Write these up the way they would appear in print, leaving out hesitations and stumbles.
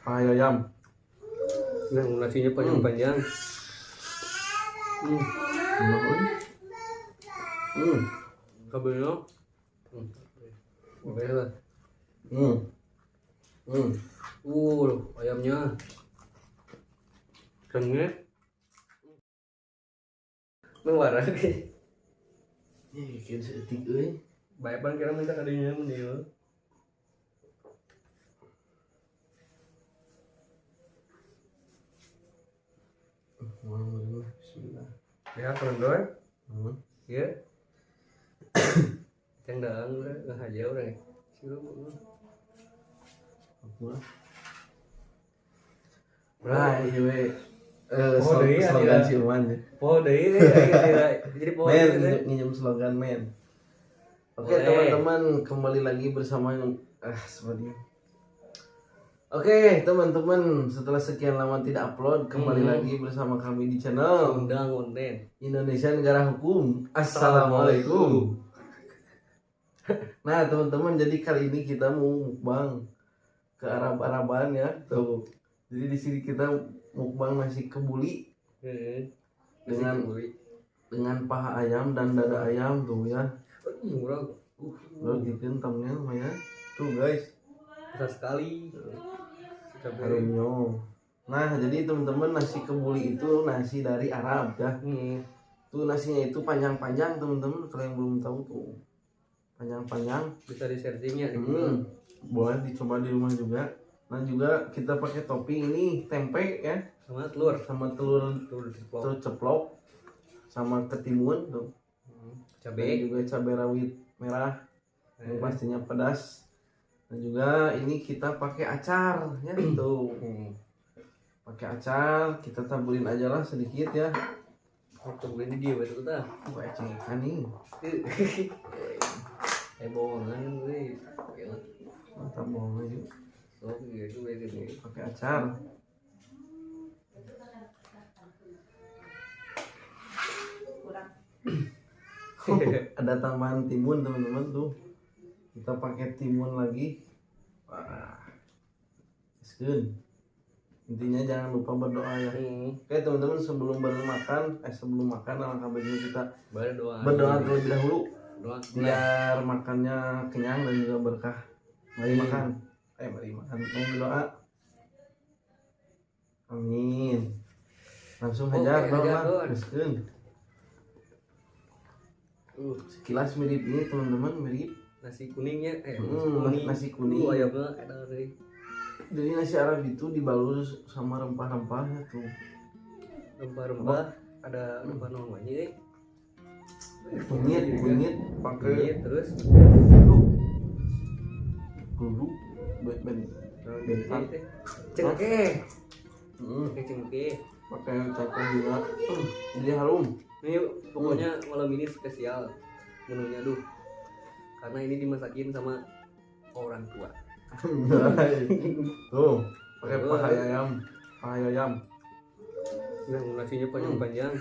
paha ayam. Nah, nasinya panjang-panjang. Kabelnya. Oke lah. Ayamnya. Kengnya. Mengarah ke. Kieu seeutik euy. Bae pan kira minta kadinya mun ieu. Bismillah. Ya, kendor. Ya. Cendang udah aja orang. Siru. Nah, iya we. Deui Slogan si Uman. Deui jadi Men, nginjem slogan men. Oke teman-teman, kembali lagi bersama seperti. Oke teman-teman, setelah sekian lama tidak upload, kembali lagi bersama kami di channel undang konten Indonesia Negara Hukum. Assalamualaikum. Nah teman-teman, jadi kali ini kita mau mukbang ke Arab-Araban ya tuh. Jadi di sini kita mukbang nasi kebuli dengan paha ayam dan dada ayam tuh ya. Murah. Udah bikin thumbnail Maya. Tuh guys. Besar sekali. Harumnya. Nah jadi teman-teman, nasi kebuli itu nasi dari Arab ya. Tuh nasinya itu panjang-panjang teman-teman, kalau yang belum tahu tuh panjang-panjang. Bisa di searchingnya. Boleh dicoba di rumah juga. Nah juga kita pakai topping ini tempe ya, sama telur ceplok sama ketimun tuh. Cabai. Dan juga cabai rawit merah yang pastinya pedas. Dan juga ini kita pakai acar ya tuh. Pakai acar, kita taburin aja lah sedikit ya. Taburin di dia betul dah. Wah ecekan nih. Bohongan gue. Mantap bohong aja. Oh gitu begini. Pakai acar. Ada tambahan timun teman-teman tuh. Kita pakai timun lagi. Wah. Sekian. Intinya jangan lupa berdoa ya. Oke teman-teman, sebelum makan alangkah baiknya kita berdoa terlebih dahulu. Biar makannya kenyang dan juga berkah. Mari makan. Mari makan. Mau berdoa. Amin. Langsung hajar doa. Sekian. Sekilas mirip ini teman-teman, mirip nasi kuningnya nasi kuning. Ayamnya ada dari. Jadi nasi Arab itu dibalur sama rempah-rempahnya tuh. Rempah-rempah ada rempah namanya kunyit pakai terus kudu cengkeh pakai cengkeh juga. Jadi harum. Ini pokoknya malam ini spesial menunya karena ini dimasakin sama orang tua. Tuh pakai paha ayam. Yang nasinya panjang-panjang.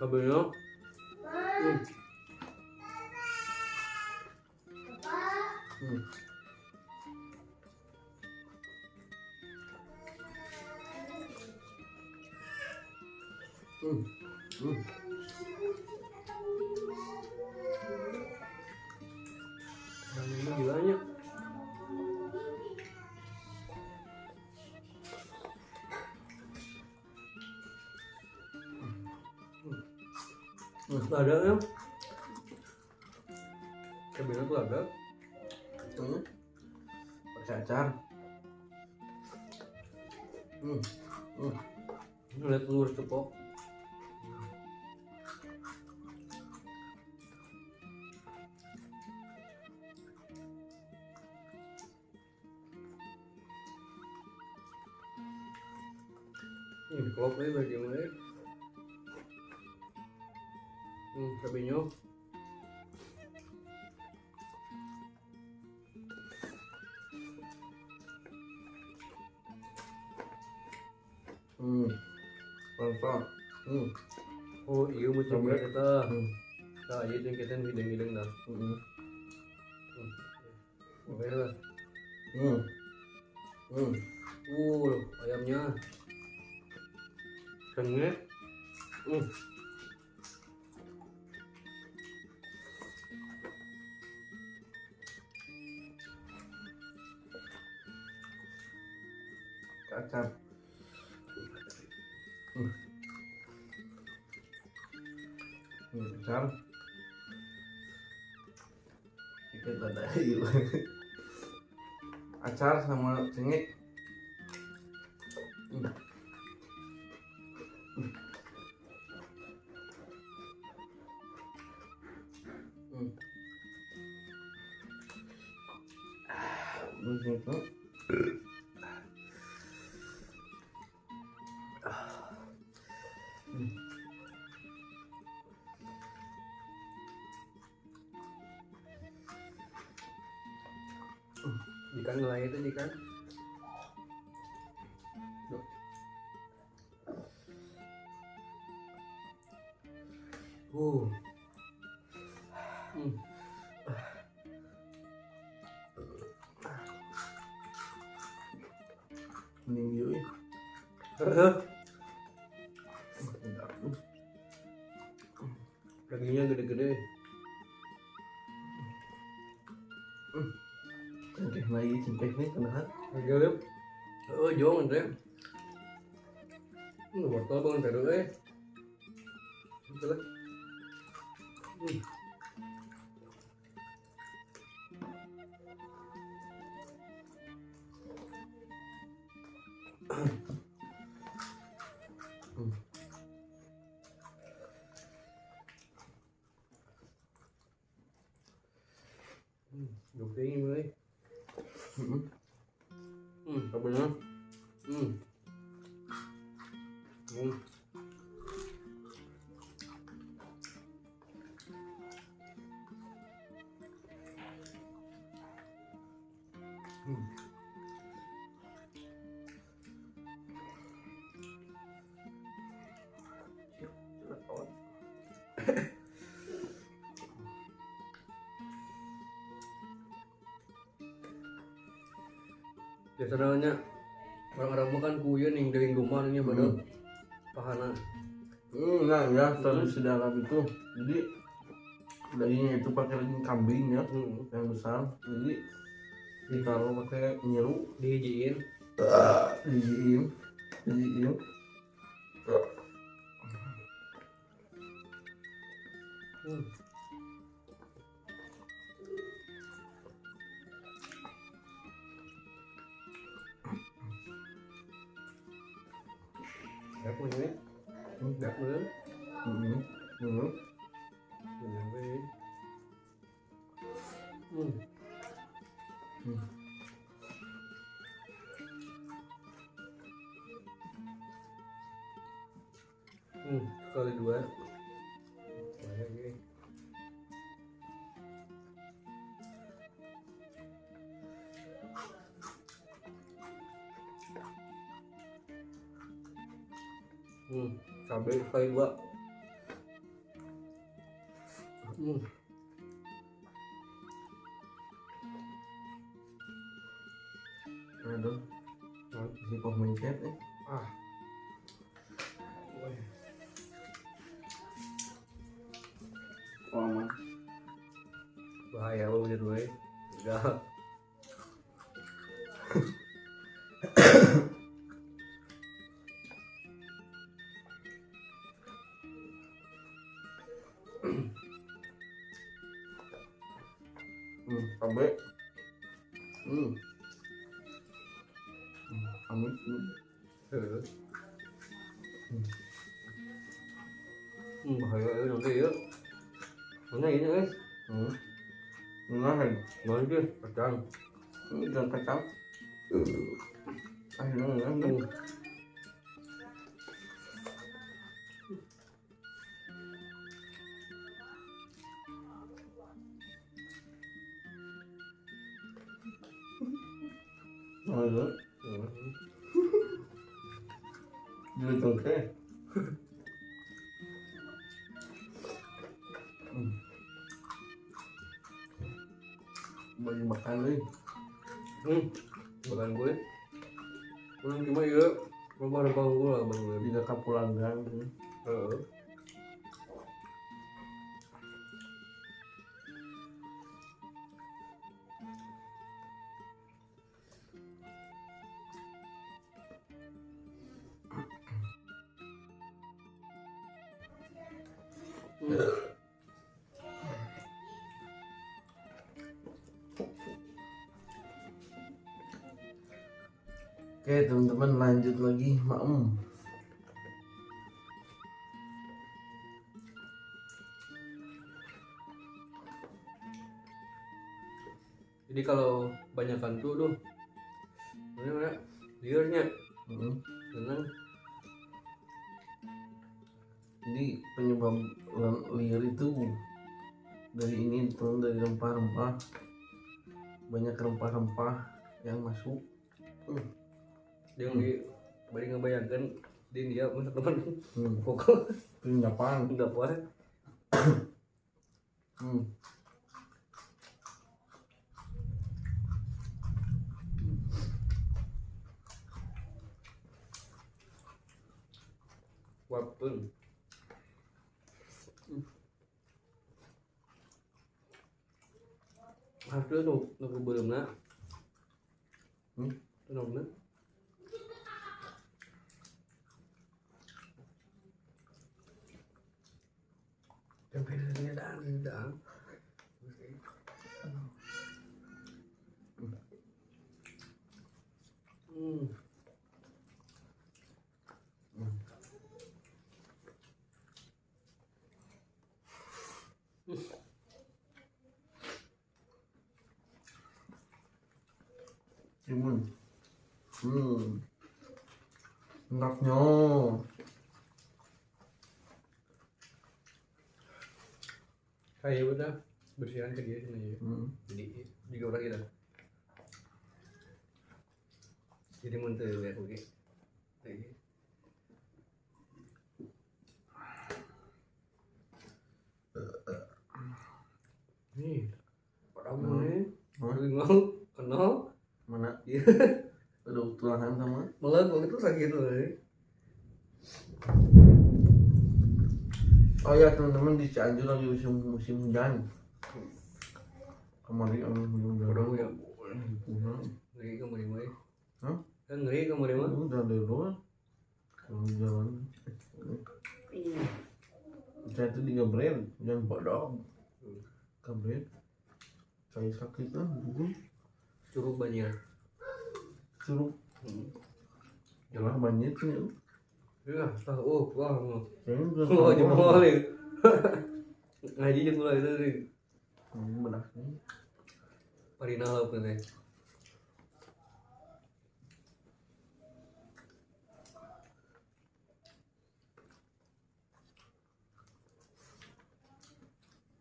Kabelnya. Ini gilanya. Ada ya? Kabelnya tuh ada. Pakai acar. Lihat telur ceplok. Ini klop nih bagaimana? Cabenya. Mantap. Oh iya macam kita. Nah iya yang kita hidung-hidung dah. Oke lah. Hmm. Hmm. Ayamnya sengit. Kacang. Kacang. Kita ada hilang. Acar sama cengek. Begitu. Ikan nelayan itu ikan. Mending yuk. Dagingnya gede-gede. Cengkeh lagi cengkeh nih kenahan. Oke lihat. Oh jangan deh. Wortel bangun terus Betul. Dùng tí em ơi. Cảm ơn nhá. Biasanya orang-orang makan kuyun yang dari rumah ini pada pahana. Nah ya tradisi dalam itu. Jadi dagingnya itu pakai daging kambing ya, yang besar. Jadi ditaruh pakai nyiru, Dihijiin. dijiin. Gak punya, gak punya. Kali dua. Cabai kali dua. Aduh, si pok mencet nih. Aman. Bahaya lo udah dua. Udah. Cabai. Amin. Bahaya nanti ya. Mana ini guys? Ngahen. Mana dia? Kacang. Dan kacang. Akhirnya Jadi cengkeh. bagi makan nih. Bukan gue. Cuma ya rempah-rempah gue lah bang. Tiga kapulanggang. Heeh. Oke teman-teman, lanjut lagi maem. Jadi kalau banyakan tuh mana liarnya tenang. Jadi penyebab liar itu dari ini tuh, dari rempah-rempah, banyak rempah-rempah yang masuk. Yang di bari ngebayangkan di dia masak teman Hmm. pokok Penyapa. udah puas. Wapun. Hasil nu kebeuleuhna. Tenangna. Sampai dan. Timun. Enaknya. Kayak udah bersihan ke dia sini ya. Jadi digoreng kita. Jadi muntah ya oke. Nih, orang nih, mau kenal Mana? Iya. Ada tulangan sama. Malah gua itu sakit loh. Oh ya teman-teman, di Cianjur lagi musim hujan. Kemarin hujan Udah ya. pulang. Ngeri kemarin mah. Hah? Kan ngeri kemarin mah. Udah dari luar. Kalau jalan. Saya itu di Gabriel, hujan bodong. Gabriel. Saya sakit lah, dulu. Curug banjir. Suruh. Jalan banjir tuh ya. Iya, tahu. Wah. Kayaknya udah. Wah, jempol nih. Ngaji jempol itu nih. Benar. Parina lah kan teh.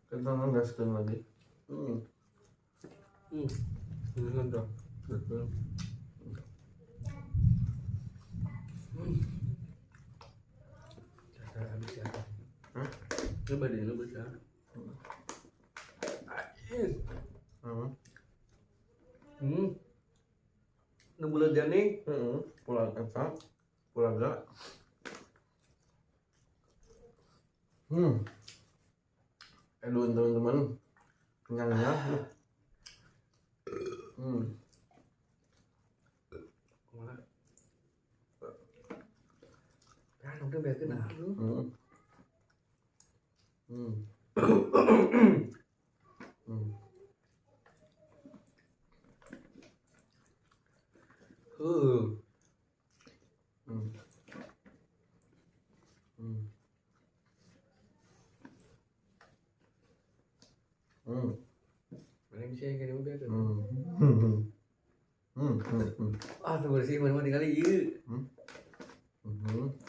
Kita ngasih lagi. Ini kan dah. Betul. Habis ya. Coba deh lu bisa. Enam bulan jani. Pulang etak, pulang gak. Aduh teman-teman, kenyangnya. Kan udah biar kena lu. Mana bisa yang kayak udah tuh. Ah, tuh bersih mana tinggal ieu.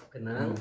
Kenang.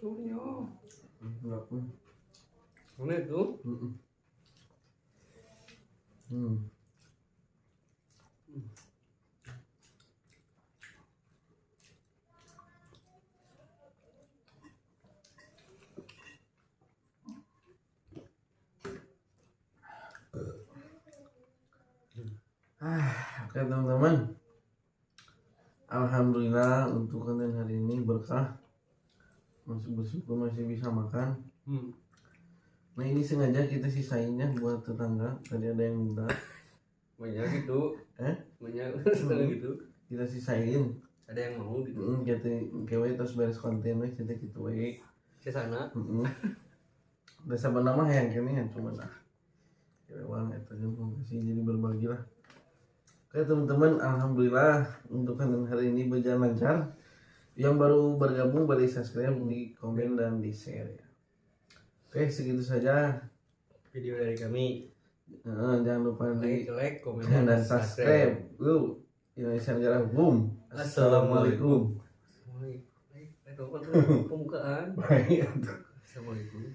Suryo. Enggak pun. Mana itu? Oke teman-teman, alhamdulillah untuk konten hari ini berkah, masih bersyukur masih bisa makan. Nah ini sengaja kita sisainnya buat tetangga, tadi ada yang minta. Banyak gitu. Banyak gitu. Kita sisain. Ada yang mau gitu. Kita kewe terus beres konten we kita gitu we. Ke sana. Udah sabar nama yang kini yang cuma nah. Kewe wang eta jeung kasih jadi berbagi lah. Oke teman-teman, alhamdulillah untuk konten hari ini berjalan lancar. Yang baru bergabung boleh subscribe, di komen dan di share ya. Oke segitu saja Video dari kami. jangan lupa di Like, komen, dan subscribe. Indonesia Negara Boom. Assalamualaikum. Pembukaan. Baik. Assalamualaikum.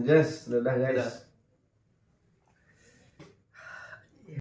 Guys, dadah guys. Dadah.